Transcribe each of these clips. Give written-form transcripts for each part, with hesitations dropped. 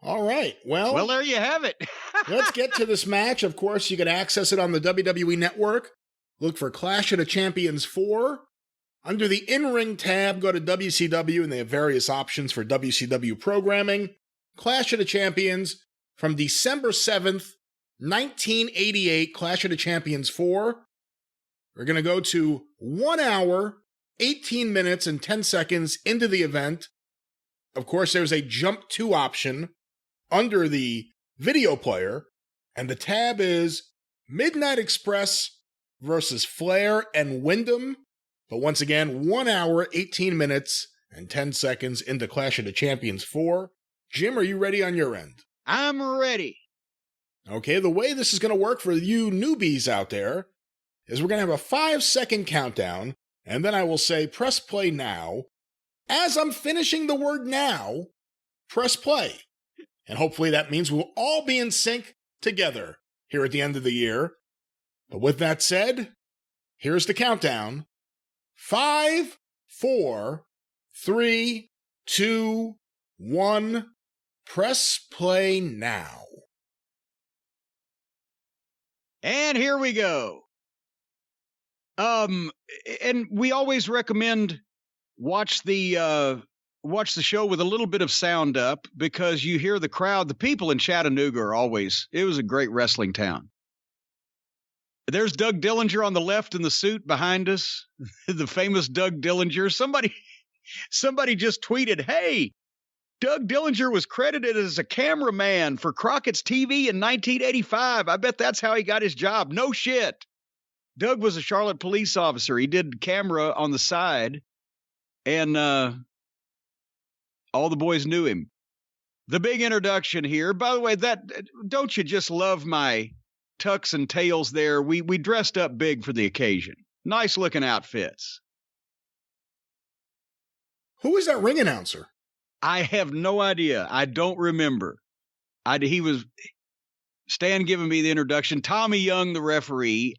All right. Well, there you have it. Let's get to this match. Of course, you can access it on the WWE Network. Look for Clash of the Champions 4. Under the in-ring tab, go to WCW, and they have various options for WCW programming. Clash of the Champions from December 7th, 1988, Clash of the Champions 4. We're going to go to 1 hour, 18 minutes, and 10 seconds into the event. Of course, there's a Jump To option under the video player, and the tab is Midnight Express versus Flair and Windham. But once again, 1 hour, 18 minutes, and 10 seconds into Clash of the Champions 4. Jim, are you ready on your end? I'm ready. Okay, the way this is going to work for you newbies out there is we're going to have a 5-second countdown, and then I will say, press play now. As I'm finishing the word now, press play. And hopefully that means we'll all be in sync together here at the end of the year. But with that said, here's the countdown. 5, 4, 3, 2, 1. Press play now. And here we go. And we always recommend watch the show with a little bit of sound up because you hear the crowd. The people in Chattanooga are always, it was a great wrestling town. There's Doug Dillinger on the left in the suit behind us, the famous Doug Dillinger. Somebody just tweeted, hey, Doug Dillinger was credited as a cameraman for Crockett's TV in 1985. I bet that's how he got his job. No shit. Doug was a Charlotte police officer. He did camera on the side, and all the boys knew him. The big introduction here. By the way, don't you just love my tucks and tails there? We dressed up big for the occasion. Nice looking outfits. Who is that ring announcer? I have no idea. I don't remember. He was Stan giving me the introduction. Tommy Young, the referee.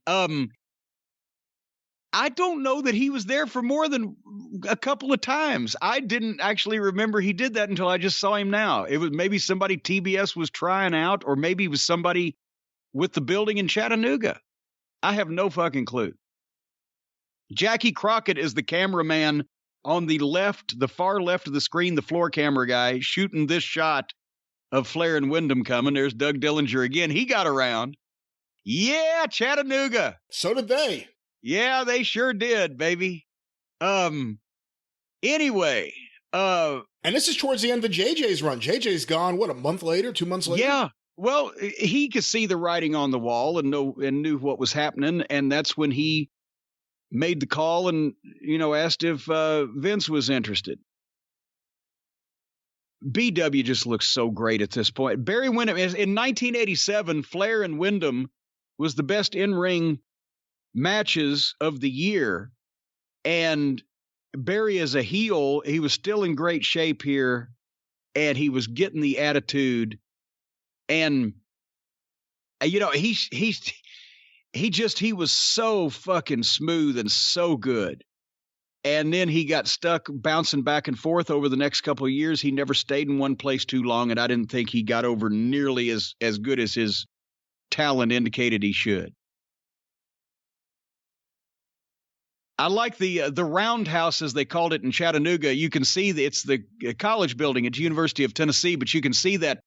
I don't know that he was there for more than a couple of times. I didn't actually remember he did that until I just saw him now. It was maybe somebody TBS was trying out, or maybe it was somebody with the building in Chattanooga. I have no fucking clue. Jackie Crockett is the cameraman on the left, the far left of the screen, the floor camera guy shooting this shot of Flair and Windham coming. There's Doug Dillinger again. He got around. Yeah, Chattanooga. So did they. Yeah, they sure did, baby. Anyway. And this is towards the end of JJ's run. JJ's gone, what, a month later, 2 months later? Yeah. Well, he could see the writing on the wall and knew what was happening. And that's when he made the call and, asked if Vince was interested. BW just looks so great at this point. Barry Windham, in 1987, Flair and Windham was the best in-ring matches of the year. And Barry as a heel, he was still in great shape here, and he was getting the attitude. And, he was so fucking smooth and so good. And then he got stuck bouncing back and forth over the next couple of years. He never stayed in one place too long, and I didn't think he got over nearly as good as his talent indicated he should. I like the roundhouse, as they called it in Chattanooga. You can see it's the college building at the University of Tennessee, but you can see that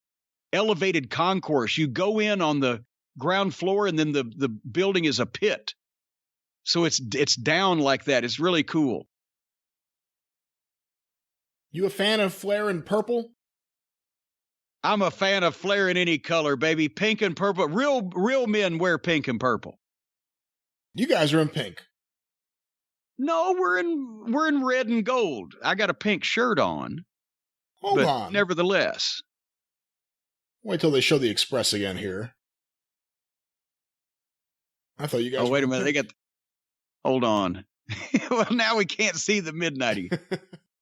elevated concourse. You go in on the ground floor, and then the building is a pit. So it's down like that. It's really cool. You a fan of Flair in purple? I'm a fan of Flair in any color, baby. Pink and purple. Real men wear pink and purple. You guys are in pink. No, we're in red and gold. I got a pink shirt on. Hold on. Nevertheless. Wait till they show the Express again here. I thought you guys. Oh, wait a minute. They got. Hold on. Well, now we can't see the midnighty.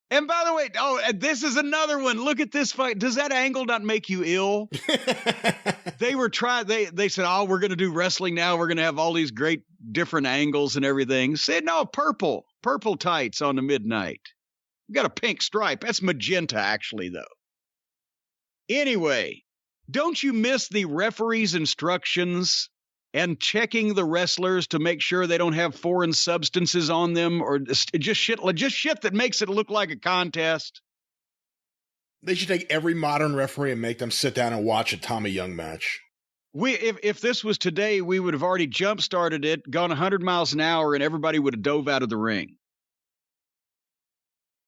And by the way, this is another one. Look at this fight. Does that angle not make you ill? They were trying. They said, "Oh, we're going to do wrestling now. We're going to have all these great different angles and everything." Said, "No, purple tights on the midnight. You got a pink stripe. That's magenta, actually, though." Anyway, don't you miss the referee's instructions and checking the wrestlers to make sure they don't have foreign substances on them or just shit that makes it look like a contest? They should take every modern referee and make them sit down and watch a Tommy Young match. If this was today, we would have already jump-started it, gone 100 miles an hour, and everybody would have dove out of the ring.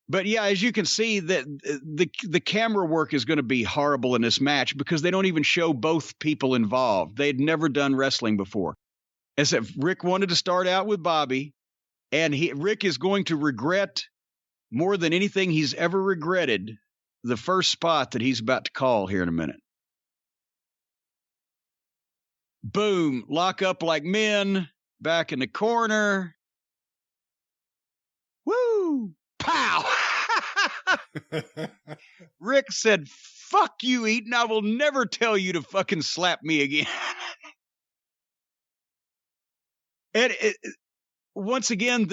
But yeah, as you can see, the camera work is going to be horrible in this match because they don't even show both people involved. They'd never done wrestling before. As if Rick wanted to start out with Bobby, and Rick is going to regret more than anything he's ever regretted the first spot that he's about to call here in a minute. Boom, lock up like men, back in the corner. Woo, pow. Rick said, fuck you, Eaton. I will never tell you to fucking slap me again. And once again,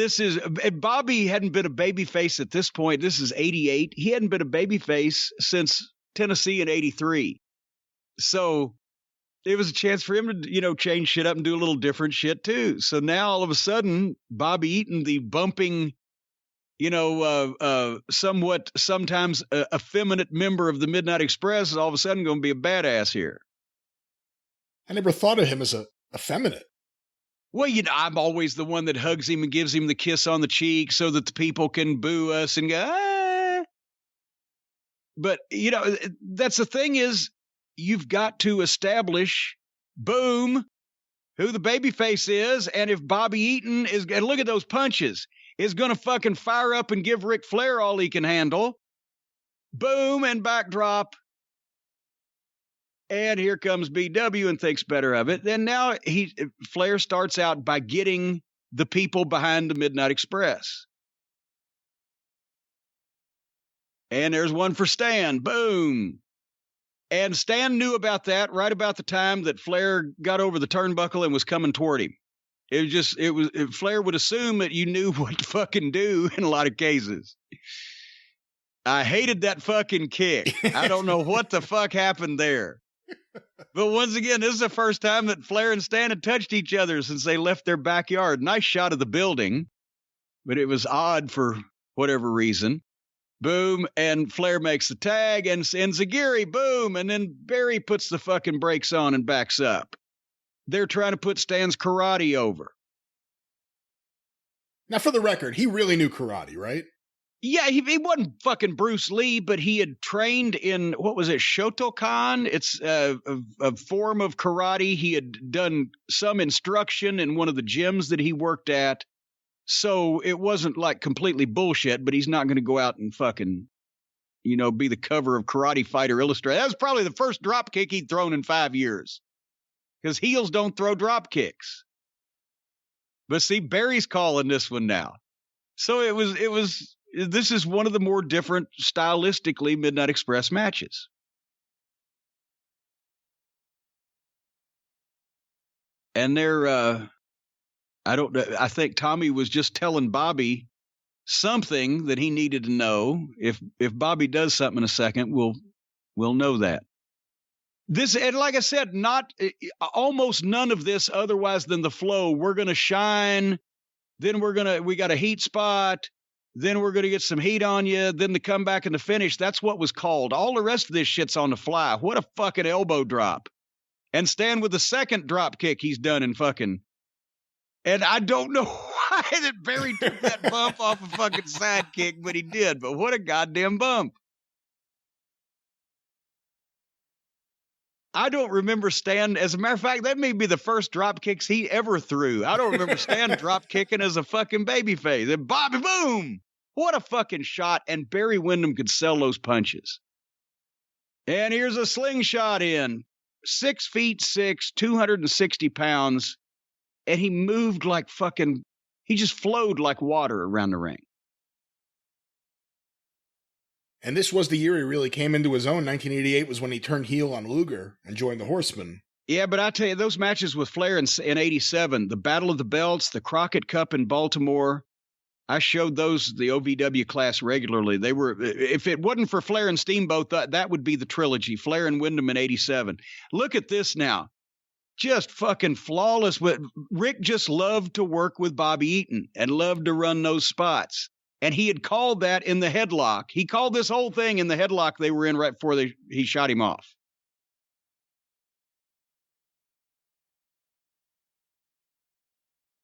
Bobby hadn't been a babyface at this point. This is 88. He hadn't been a babyface since Tennessee in 83. So it was a chance for him to, change shit up and do a little different shit too. So now all of a sudden, Bobby Eaton, the bumping, somewhat sometimes effeminate member of the Midnight Express, is all of a sudden going to be a badass here. I never thought of him as effeminate. Well, I'm always the one that hugs him and gives him the kiss on the cheek so that the people can boo us and go, ah. But, that's the thing is, you've got to establish, boom, who the babyface is. And if Bobby Eaton is, and look at those punches, is going to fucking fire up and give Ric Flair all he can handle. Boom, and backdrop. And here comes BW and thinks better of it. Then now Flair starts out by getting the people behind the Midnight Express. And there's one for Stan. Boom. And Stan knew about that right about the time that Flair got over the turnbuckle and was coming toward him. Flair would assume that you knew what to fucking do in a lot of cases. I hated that fucking kick. I don't know what the fuck happened there. But once again, this is the first time that Flair and Stan had touched each other since they left their backyard. Nice shot of the building, but it was odd for whatever reason. Boom, and Flair makes the tag, and Zagiri, boom, and then Barry puts the fucking brakes on and backs up. They're trying to put Stan's karate over. Now, for the record, he really knew karate, right? Yeah, he wasn't fucking Bruce Lee, but he had trained in, what was it, Shotokan? It's a form of karate. He had done some instruction in one of the gyms that he worked at. So it wasn't like completely bullshit, but he's not going to go out and fucking, be the cover of Karate Fighter Illustrated. That was probably the first drop kick he'd thrown in 5 years. Because heels don't throw drop kicks. But see, Barry's calling this one now. So this is one of the more different stylistically Midnight Express matches. And I think Tommy was just telling Bobby something that he needed to know. If Bobby does something in a second, we'll know that. This, and like I said, almost none of this otherwise than the flow. We're going to shine. Then we got a heat spot. Then we're going to get some heat on you. Then the comeback and the finish. That's what was called. All the rest of this shit's on the fly. What a fucking elbow drop. And Stan with the second drop kick he's done in fucking. And I don't know why that Barry took that bump off a fucking sidekick, but he did. But what a goddamn bump. I don't remember Stan. As a matter of fact, that may be the first drop kicks he ever threw. I don't remember Stan drop kicking as a fucking babyface. And Bobby, boom! What a fucking shot. And Barry Windham could sell those punches. And here's a slingshot in. 6'6", 260 pounds. And he moved like fucking, he just flowed like water around the ring. And this was the year he really came into his own. 1988 was when he turned heel on Luger and joined the Horsemen. Yeah, but I tell you, those matches with Flair in 87, the Battle of the Belts, the Crockett Cup in Baltimore, I showed those, the OVW class, regularly. They were, if it wasn't for Flair and Steamboat, that would be the trilogy, Flair and Windham in 87. Look at this now. Just fucking flawless. Rick just loved to work with Bobby Eaton and loved to run those spots. And he had called that in the headlock. He called this whole thing in the headlock they were in right before he shot him off.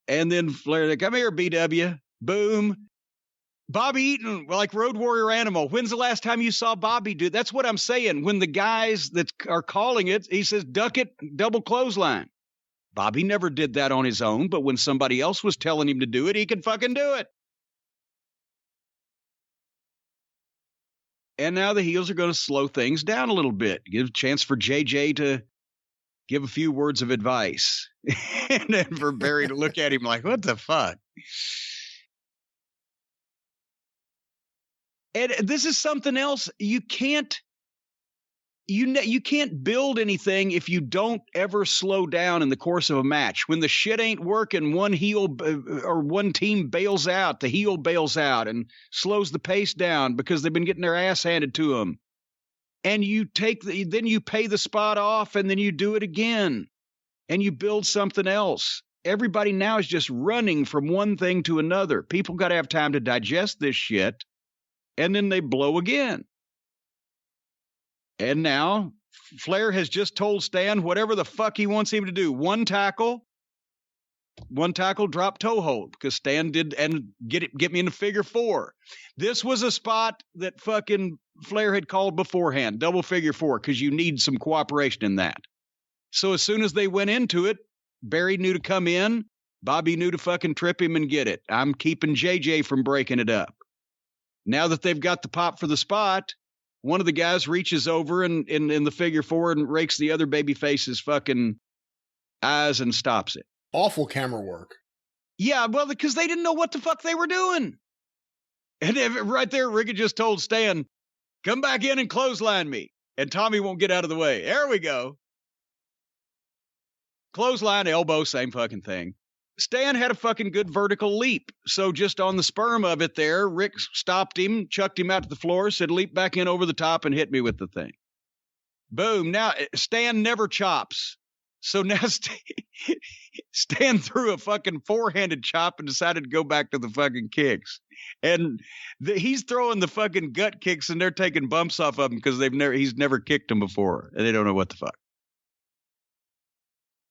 And then Flair, come here, BW. Boom. Bobby Eaton, like Road Warrior Animal. When's the last time you saw Bobby do? That's what I'm saying. When the guys that are calling it, he says, duck it, double clothesline. Bobby never did that on his own, but when somebody else was telling him to do it, he could fucking do it. And now the heels are going to slow things down a little bit. Give a chance for JJ to give a few words of advice. And then for Barry to look at him like, what the fuck? And this is something else. You can't build anything if you don't ever slow down in the course of a match. When the shit ain't working, one heel or one team bails out, the heel bails out and slows the pace down because they've been getting their ass handed to them. And then you pay the spot off and then you do it again and you build something else. Everybody now is just running from one thing to another. People got to have time to digest this shit. And then they blow again. And now Flair has just told Stan whatever the fuck he wants him to do. One tackle, drop toe hold, because Stan did, and get me in the figure four. This was a spot that fucking Flair had called beforehand, double figure four, because you need some cooperation in that. So as soon as they went into it, Barry knew to come in, Bobby knew to fucking trip him and get it. I'm keeping JJ from breaking it up. Now that they've got the pop for the spot, one of the guys reaches over and in the figure four and rakes the other babyface's fucking eyes and stops it. Awful camera work. Yeah, well, because they didn't know what the fuck they were doing. And right there, Rick had just told Stan, come back in and clothesline me. And Tommy won't get out of the way. There we go. Clothesline, elbow, same fucking thing. Stan had a fucking good vertical leap. So just on the sperm of it there, Rick stopped him, chucked him out to the floor, said, leap back in over the top and hit me with the thing. Boom. Now, Stan never chops. So now Stan threw a fucking four-handed chop and decided to go back to the fucking kicks. And he's throwing the fucking gut kicks and they're taking bumps off of him because he's never kicked them before. And they don't know what the fuck.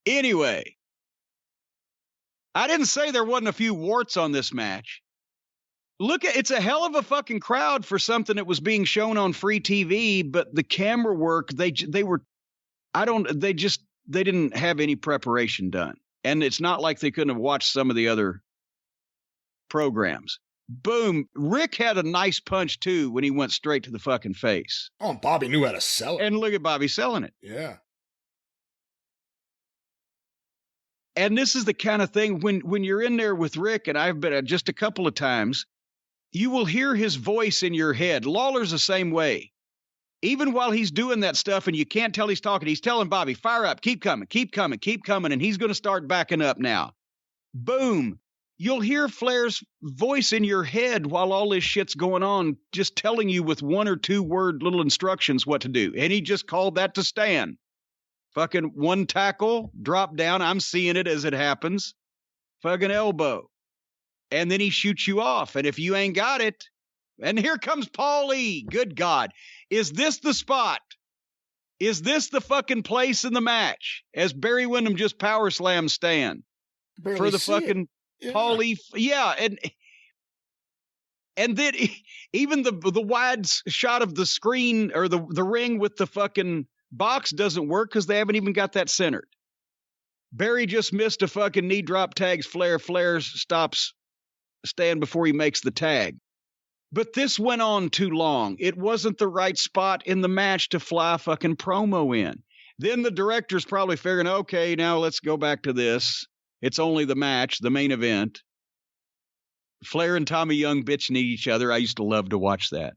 Anyway. I didn't say there wasn't a few warts on this match. It's a hell of a fucking crowd for something that was being shown on free TV, but the camera work, they didn't have any preparation done. And it's not like they couldn't have watched some of the other programs. Boom. Rick had a nice punch too when he went straight to the fucking face. Oh, and Bobby knew how to sell it. And look at Bobby selling it. Yeah. And this is the kind of thing when you're in there with Rick, and I've been just a couple of times, you will hear his voice in your head. Lawler's the same way. Even while he's doing that stuff and you can't tell he's talking, he's telling Bobby, fire up, keep coming, keep coming, keep coming, and he's going to start backing up now. Boom. You'll hear Flair's voice in your head while all this shit's going on, just telling you with one or two word little instructions what to do. And he just called that to Stan. Fucking one tackle, drop down. I'm seeing it as it happens. Fucking elbow. And then he shoots you off. And if you ain't got it, and here comes Paulie. Good God. Is this the spot? Is this the fucking place in the match? As Barry Windham just power slams Stan. For the fucking Paulie. Yeah. And then even the wide shot of the screen or the ring with the fucking box doesn't work because they haven't even got that centered. Barry just missed a fucking knee drop, tags Flair. Flair stops Stan before he makes the tag. But this went on too long. It wasn't the right spot in the match to fly a fucking promo in. Then the director's probably figuring, okay, now let's go back to this. It's only the match, the main event. Flair and Tommy Young bitching at each other. I used to love to watch that.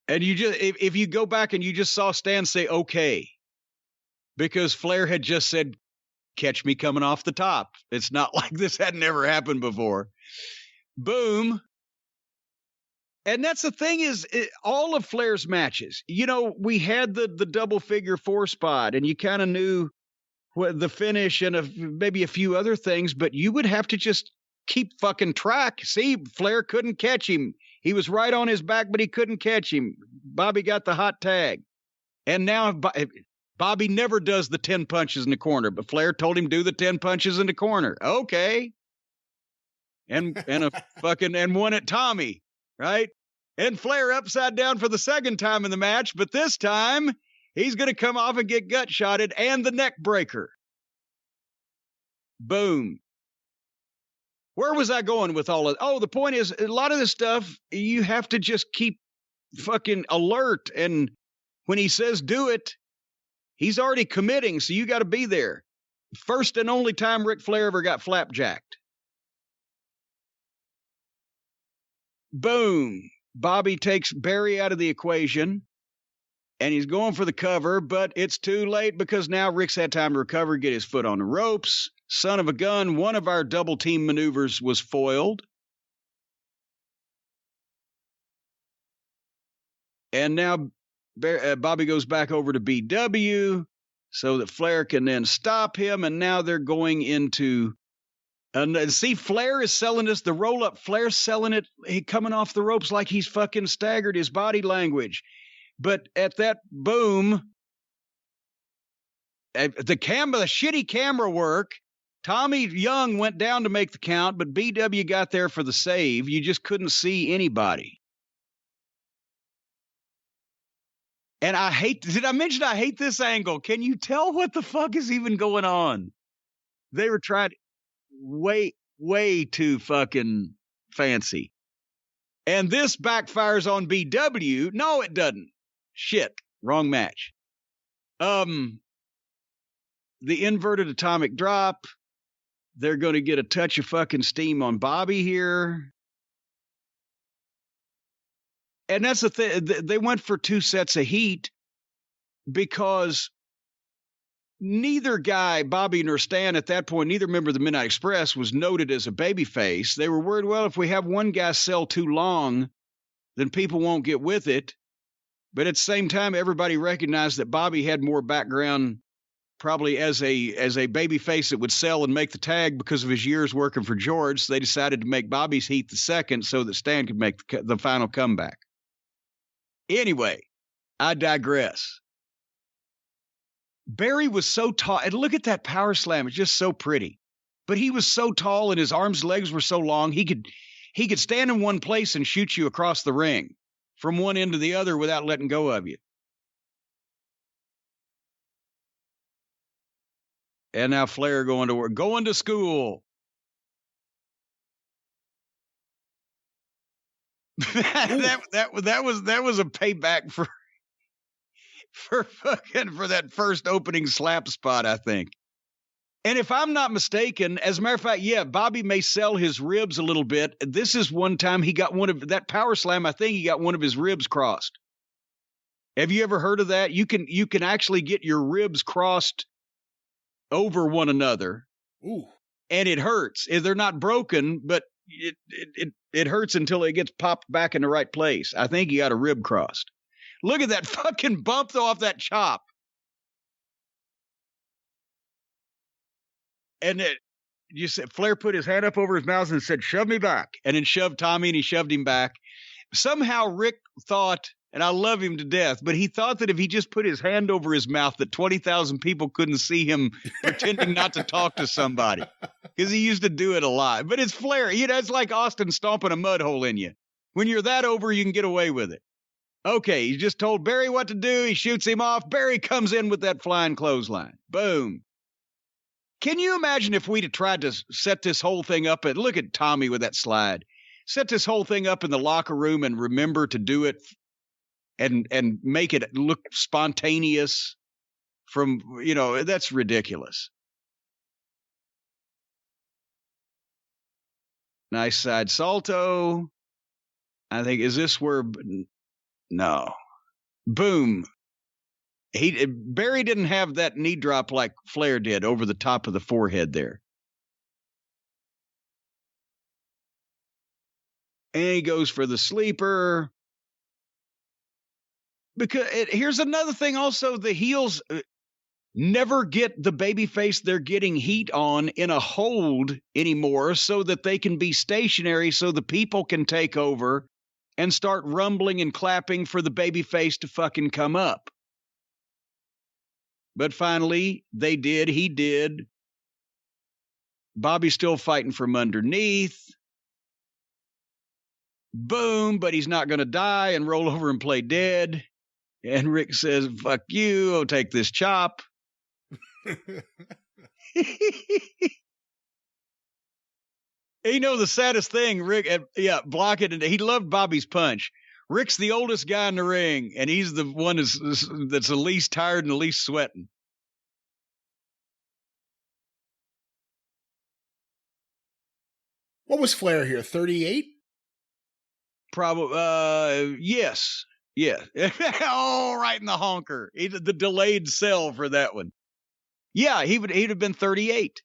And you just, if you go back and you just saw Stan say, okay, because Flair had just said, catch me coming off the top. It's not like this had never happened before. Boom. And that's the thing is, all of Flair's matches, we had the double figure 4 spot, and you kind of knew the finish and maybe a few other things, but you would have to just keep fucking track. See, Flair couldn't catch him. He was right on his back, but he couldn't catch him. Bobby got the hot tag. And now Bobby never does the 10 punches in the corner, but Flair told him do the 10 punches in the corner. Okay. And won at Tommy, right? And Flair upside down for the second time in the match, but this time he's going to come off and get gut shotted and the neck breaker. Boom. Where was I going with all of? Oh, the point is, a lot of this stuff, you have to just keep fucking alert. And when he says do it, he's already committing, so you got to be there. First and only time Ric Flair ever got flapjacked. Boom. Bobby takes Barry out of the equation, and he's going for the cover, but it's too late because now Rick's had time to recover, get his foot on the ropes. Son of a gun, one of our double team maneuvers was foiled. And now Bobby goes back over to BW so that Flair can then stop him, and now they're going into... see, Flair is selling us the roll-up. Flair's selling it, coming off the ropes like he's fucking staggered, his body language. But at that boom, the shitty camera work, Tommy Young went down to make the count, but BW got there for the save. You just couldn't see anybody. And did I mention I hate this angle? Can you tell what the fuck is even going on? They were trying way too fucking fancy. And this backfires on BW. No, it doesn't. Shit. Wrong match. The inverted atomic drop. They're going to get a touch of fucking steam on Bobby here. And that's the thing. They went for 2 sets of heat because neither guy, Bobby nor Stan, at that point, neither member of the Midnight Express was noted as a babyface. They were worried, well, if we have one guy sell too long, then people won't get with it. But at the same time, everybody recognized that Bobby had more background probably as a babyface that would sell and make the tag because of his years working for George. So they decided to make Bobby's heat the second so that Stan could make the final comeback. Anyway, I digress. Barry was so tall, and look at that power slam. It's just so pretty. But he was so tall and his arms, legs were so long, he could stand in one place and shoot you across the ring from one end to the other without letting go of you. And now Flair going to work, going to school. that was a payback for that first opening slap spot, I think. And if I'm not mistaken, as a matter of fact, yeah, Bobby may sell his ribs a little bit. This is one time he got one of that power slam. I think he got one of his ribs crossed. Have you ever heard of that? You can actually get your ribs crossed over one another. Ooh. And it hurts. They're not broken, but it hurts until it gets popped back in the right place. I think he got a rib crossed. Look at that fucking bump though off that chop. And Flair put his hand up over his mouth and said, "Shove me back." And then shoved Tommy, and he shoved him back. Somehow Rick thought, and I love him to death, but he thought that if he just put his hand over his mouth, that 20,000 people couldn't see him pretending not to talk to somebody. Because he used to do it a lot. But it's Flair. It's like Austin stomping a mud hole in you. When you're that over, you can get away with it. Okay, he just told Barry what to do. He shoots him off. Barry comes in with that flying clothesline. Boom. Can you imagine if we'd have tried to set this whole thing up? And look at Tommy with that slide. Set this whole thing up in the locker room and remember to do it and make it look spontaneous from, that's ridiculous. Nice side salto. I think, is this where? No. Boom. Barry didn't have that knee drop like Flair did over the top of the forehead there. And he goes for the sleeper. Because here's another thing also, the heels never get the babyface they're getting heat on in a hold anymore so that they can be stationary so the people can take over and start rumbling and clapping for the babyface to fucking come up. But finally, they did. He did. Bobby's still fighting from underneath. Boom, but he's not going to die and roll over and play dead. And Rick says, fuck you, I'll take this chop. You know, the saddest thing, Rick, block it. And he loved Bobby's punch. Rick's the oldest guy in the ring, and he's the one that's the least tired and the least sweating. What was Flair here, 38? Probably, yes. Yeah. Oh, right in the honker. The delayed sell for that one. Yeah, he'd have been 38.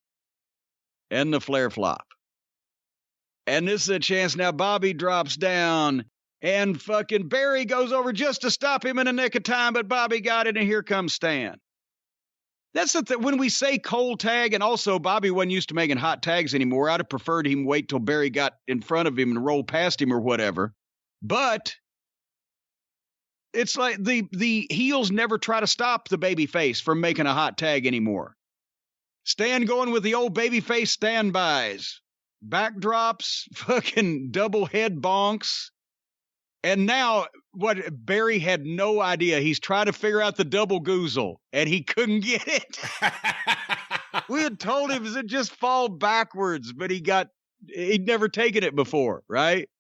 And the Flair flop. And this is a chance now. Bobby drops down. And fucking Barry goes over just to stop him in the nick of time, but Bobby got it, and here comes Stan. That's the thing. When we say cold tag, and also Bobby wasn't used to making hot tags anymore, I'd have preferred him wait till Barry got in front of him and roll past him or whatever. But it's like the heels never try to stop the babyface from making a hot tag anymore. Stan going with the old babyface standbys. Backdrops, fucking double head bonks. And now, what Barry had no idea. He's trying to figure out the double goozle, and he couldn't get it. We had told him to just fall backwards, but he'd never taken it before, right?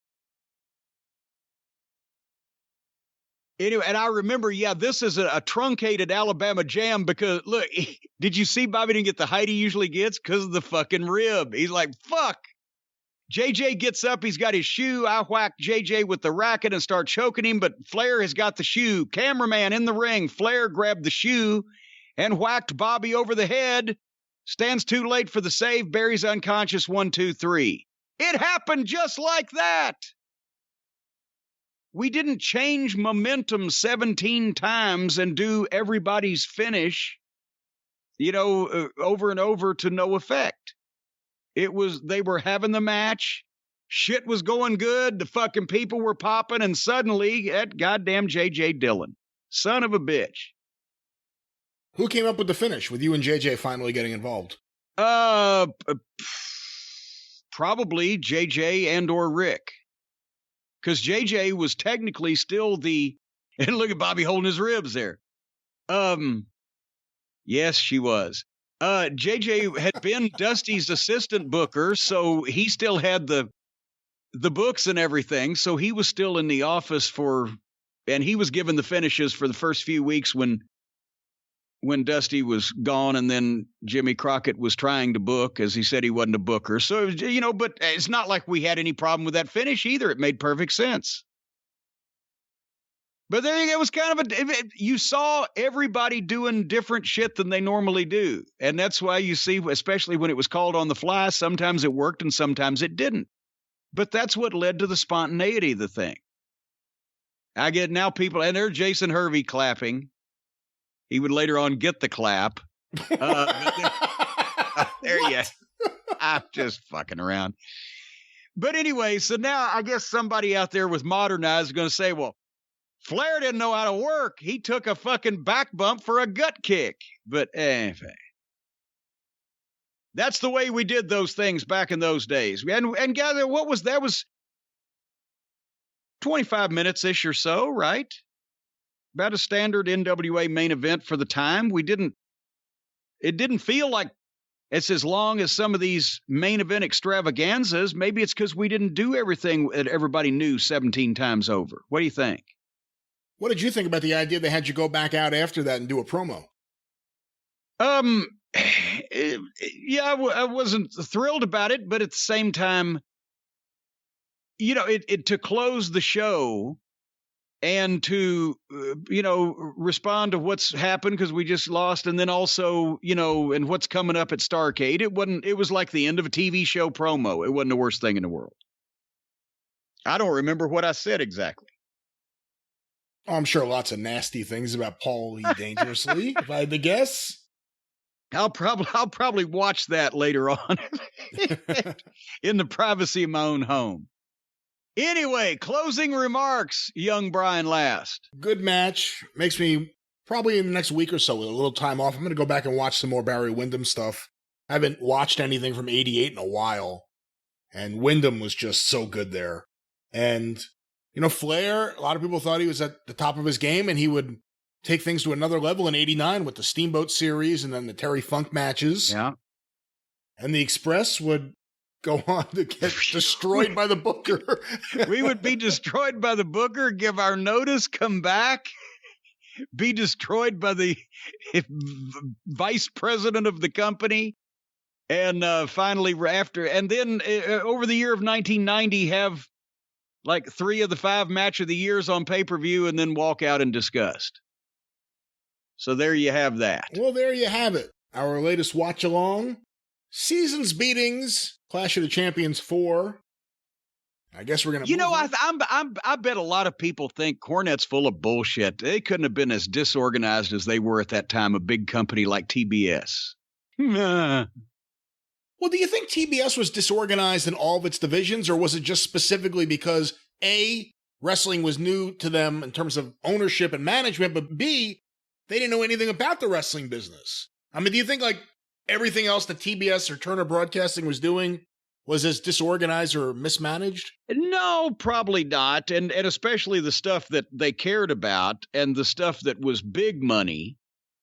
Anyway, and I remember, this is a truncated Alabama jam because, look, did you see Bobby didn't get the height he usually gets? Because of the fucking rib. He's like, fuck. JJ gets up. He's got his shoe. I whack JJ with the racket and start choking him, but Flair has got the shoe. Cameraman in the ring. Flair grabbed the shoe and whacked Bobby over the head. Stands too late for the save. Barry's unconscious. 1, 2, 3. It happened just like that. We didn't change momentum 17 times and do everybody's finish, over and over to no effect. They were having the match. Shit was going good. The fucking people were popping. And suddenly, that goddamn J.J. Dillon, son of a bitch. Who came up with the finish with you and J.J. finally getting involved? Probably J.J. and or Rick. Because J.J. was technically still and look at Bobby holding his ribs there. Yes, she was. JJ had been Dusty's assistant booker, so he still had the books and everything. So he was still in the office and he was given the finishes for the first few weeks when Dusty was gone, and then Jimmy Crockett was trying to book, as he said he wasn't a booker. So, but it's not like we had any problem with that finish either. It made perfect sense. But there you go. It was kind of you saw everybody doing different shit than they normally do. And that's why you see, especially when it was called on the fly, sometimes it worked and sometimes it didn't. But that's what led to the spontaneity of the thing. I get now people, and there's Jason Hervey clapping. He would later on get the clap. There you go. I'm just fucking around. But anyway, so now I guess somebody out there with modern eyes is going to say, well, Flair didn't know how to work. He took a fucking back bump for a gut kick. But anyway, that's the way we did those things back in those days. And gather, what was that? Was 25 minutes-ish or so, right? About a standard NWA main event for the time. It didn't feel like it's as long as some of these main event extravaganzas. Maybe it's because we didn't do everything that everybody knew 17 times over. What do you think? What did you think about the idea they had you go back out after that and do a promo? I wasn't thrilled about it, but at the same time, to close the show, and to, respond to what's happened because we just lost. And then also, and what's coming up at Starrcade. It was like the end of a TV show promo. It wasn't the worst thing in the world. I don't remember what I said exactly. I'm sure lots of nasty things about Paulie Dangerously, if I had to guess. I'll probably watch that later on in the privacy of my own home. Anyway, closing remarks, young Brian Last. Good match. Makes me probably in the next week or so with a little time off. I'm going to go back and watch some more Barry Windham stuff. I haven't watched anything from 88 in a while. And Windham was just so good there. And, Flair, a lot of people thought he was at the top of his game and he would take things to another level in 89 with the Steamboat Series and then the Terry Funk matches. Yeah. And the Express would go on to get destroyed by the Booker. We would be destroyed by the Booker, give our notice, come back, be destroyed by the vice president of the company. And finally, and then over the year of 1990, have like 3 of the 5 match of the years on pay-per-view and then walk out in disgust. So there you have that. Well, there you have it. Our latest watch-along. Seasons beatings. Clash of the Champions 4. I guess we're going to I bet a lot of people think Cornette's full of bullshit. They couldn't have been as disorganized as they were at that time, a big company like TBS. Well, do you think TBS was disorganized in all of its divisions, or was it just specifically because, A, wrestling was new to them in terms of ownership and management, but B, they didn't know anything about the wrestling business? I mean, do you think like everything else that TBS or Turner Broadcasting was doing was as disorganized or mismanaged? No, probably not. And especially the stuff that they cared about and the stuff that was big money.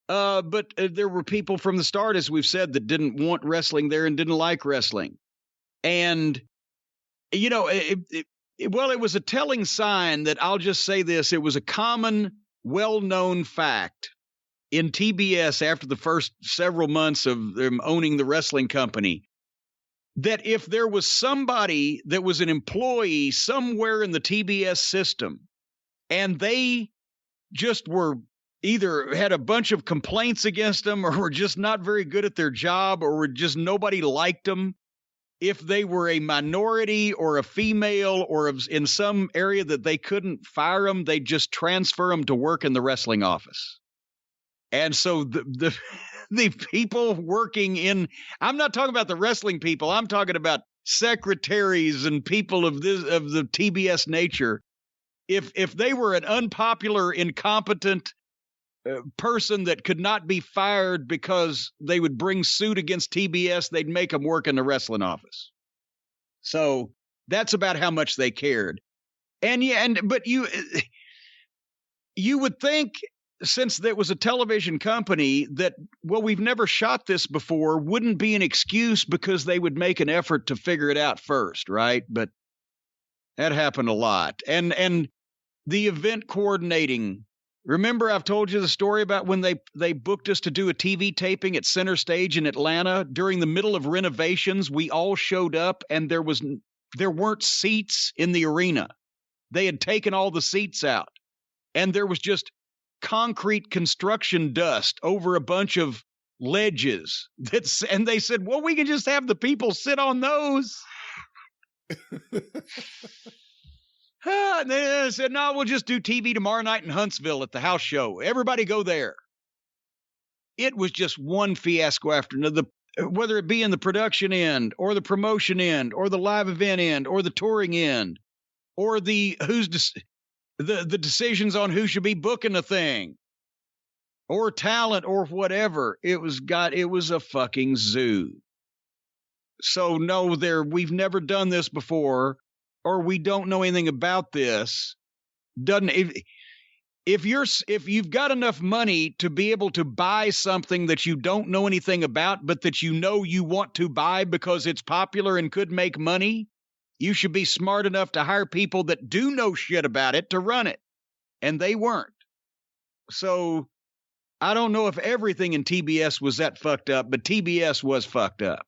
But there were people from the start, as we've said, that didn't want wrestling there and didn't like wrestling. And, it was a telling sign that I'll just say this. It was a common, well-known fact in TBS after the first several months of them owning the wrestling company that if there was somebody that was an employee somewhere in the TBS system and they just were either had a bunch of complaints against them or were just not very good at their job or were just nobody liked them, if they were a minority or a female or in some area that they couldn't fire them, they'd just transfer them to work in the wrestling office. And so the people working in, I'm not talking about the wrestling people, I'm talking about secretaries and people of the TBS nature. If they were an unpopular, incompetent person that could not be fired because they would bring suit against TBS, they'd make them work in the wrestling office. So that's about how much they cared. But you would think, since there was a television company, that, well, we've never shot this before, wouldn't be an excuse because they would make an effort to figure it out first, right? But that happened a lot. And the event coordinating. Remember, I've told you the story about when they booked us to do a TV taping at Center Stage in Atlanta during the middle of renovations. We all showed up and there weren't seats in the arena. They had taken all the seats out and there was just concrete construction dust over a bunch of ledges. And they said, well, we can just have the people sit on those. And they said, no, we'll just do TV tomorrow night in Huntsville at the house show. Everybody go there. It was just one fiasco after another, whether it be in the production end or the promotion end or the live event end or the touring end or the decisions on who should be booking a thing or talent or whatever. It was a fucking zoo. So no, we've never done this before, or we don't know anything about this. If you've got enough money to be able to buy something that you don't know anything about, but that you know you want to buy because it's popular and could make money, you should be smart enough to hire people that do know shit about it to run it. And they weren't. So I don't know if everything in TBS was that fucked up, but TBS was fucked up.